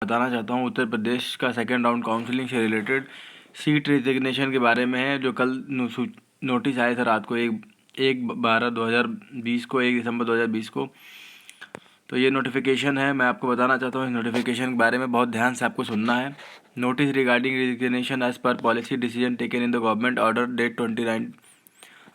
बताना चाहता हूँ उत्तर प्रदेश का सेकेंड राउंड काउंसलिंग से रिलेटेड सीट रिजिग्नेशन के बारे में है, जो कल नोटिस आया था रात को 1/12/2020 को, 1 दिसंबर 2020 को। तो ये नोटिफिकेशन है, मैं आपको बताना चाहता हूँ इस नोटिफिकेशन के बारे में बहुत ध्यान से आपको सुनना है। Notice regarding resignation as per policy decision taken in the government order date 29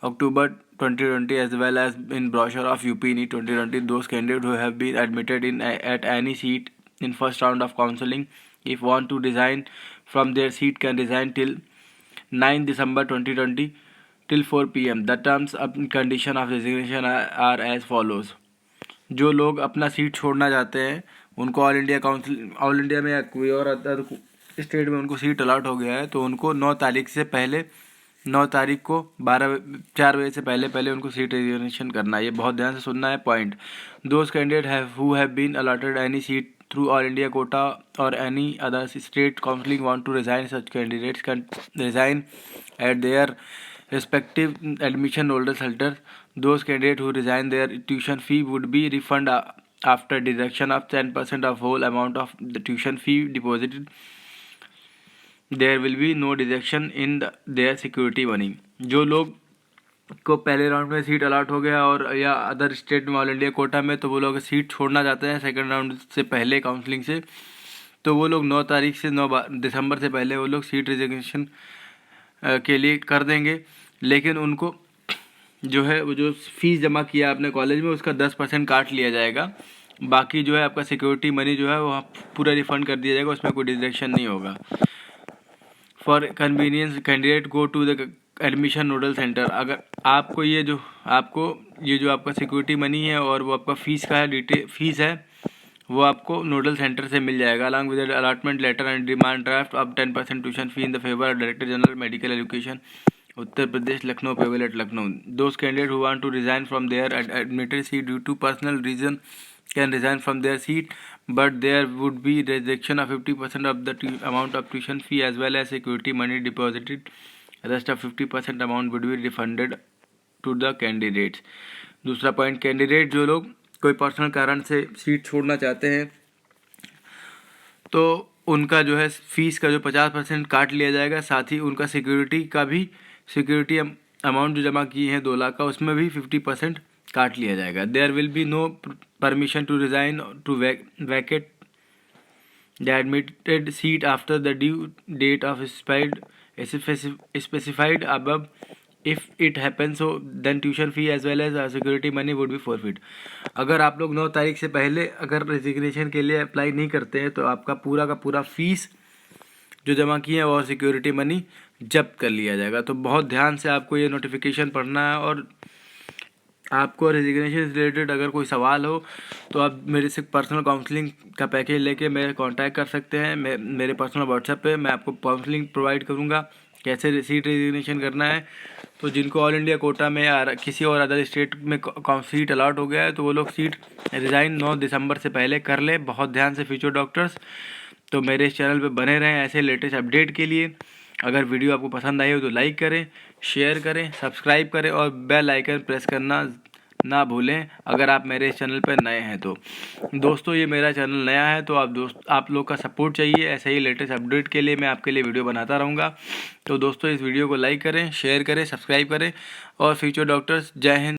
October 2020 as well as in brochure of UP-NEET 2020, those candidates who have been admitted in at any seat in first round of counseling, if want to resign from their seat, can resign till 9 December 2020 till 4 PM. The terms and condition of resignation are as follows. जो लोग अपना seat छोड़ना चाहते हैं उनको all India में या कोई और अदर स्टेट में उनको सीट अलॉट हो गया है, तो उनको 9 तारीख को 4 बजे से पहले उनको सीट रिजर्वेशन करना है। ये बहुत ध्यान से सुनना है point. Those candidate who have been allotted any seat through all India quota और any other state counselling want to resign, such candidates can resign at their respective admission holder center. Those candidates who resign, their tuition fee would be refunded after deduction of 10% of whole amount of the tuition fee deposited. There will be no deduction in their security money. जो लोग को पहले round में seat allot हो गया और या other state में ऑल इंडिया कोटा में, तो वो लोग सीट छोड़ना चाहते हैं सेकंड राउंड से पहले काउंसलिंग से, तो वो लोग 9 तारीख से 9 दिसंबर से पहले वो लोग सीट रिजर्वेशन के लिए कर देंगे। लेकिन उनको जो है वो जो फीस जमा किया आपने कॉलेज में उसका 10% काट लिया जाएगा। बाकी जो है आपका सिक्योरिटी मनी जो है वो पूरा रिफ़ंड कर दिया जाएगा, उसमें कोई डिडक्शन नहीं होगा। For convenience candidate go to the admission nodal centre. अगर आपको ये जो आपका सिक्योरिटी मनी है और वो आपका फीस का फीस है वो आपको नोडल सेंटर से मिल जाएगा, along with allotment letter and demand draft of 10% tuition fee in the favour of director general medical education Uttar Pradesh Lucknow payable at Lucknow. Those candidate who want to resign from their admitted seat due to personal reason can resign from their seat, but there would be rejection of 50% of the amount of tuition fee as well as security money deposited. Rest of 50% amount would be refunded to the candidates. दूसरा point, candidate जो लोग कोई personal कारण से seat छोड़ना चाहते हैं तो उनका जो है फीस का जो 50% काट लिया जाएगा, साथ ही उनका सिक्योरिटी अमाउंट जो जमा किए हैं 2 लाख का उसमें भी 50% काट लिया जाएगा। There will be no permission to resign to vacate the admitted seat after the due date of specified above. If it happens so then tuition fee as well as security money would be forfeit. अगर आप लोग 9 तारीख से पहले अगर resignation के लिए apply नहीं करते हैं तो आपका पूरा का पूरा फीस जो जमा किए हैं और सिक्योरिटी मनी जब्त कर लिया जाएगा। तो बहुत ध्यान से आपको ये नोटिफिकेशन पढ़ना है, और आपको रेजिग्नेशन से रिलेटेड अगर कोई सवाल हो तो आप मेरे से पर्सनल काउंसलिंग का पैकेज लेके मेरे कांटेक्ट कर सकते हैं। मेरे पर्सनल व्हाट्सएप पे मैं आपको काउंसलिंग प्रोवाइड करूँगा कैसे सीट रेजिग्नेशन करना है। तो जिनको ऑल इंडिया कोटा में या किसी और अदर स्टेट में सीट अलॉट हो गया है तो वो लोग सीट रिज़ाइन 9 दिसंबर से पहले कर ले। बहुत ध्यान से फ्यूचर डॉक्टर्स। तो मेरे इस चैनल पे बने रहें ऐसे लेटेस्ट अपडेट के लिए। अगर वीडियो आपको पसंद आई हो तो लाइक करें, शेयर करें, सब्सक्राइब करें और बेल आइकन प्रेस करना ना भूलें अगर आप मेरे इस चैनल पर नए हैं तो। दोस्तों ये मेरा चैनल नया है तो आप लोग का सपोर्ट चाहिए, ऐसे ही लेटेस्ट अपडेट के लिए मैं आपके लिए वीडियो बनाता रहूँगा। तो दोस्तों इस वीडियो को लाइक करें, शेयर करें, सब्सक्राइब करें और फ्यूचर डॉक्टर्स जय हिंद।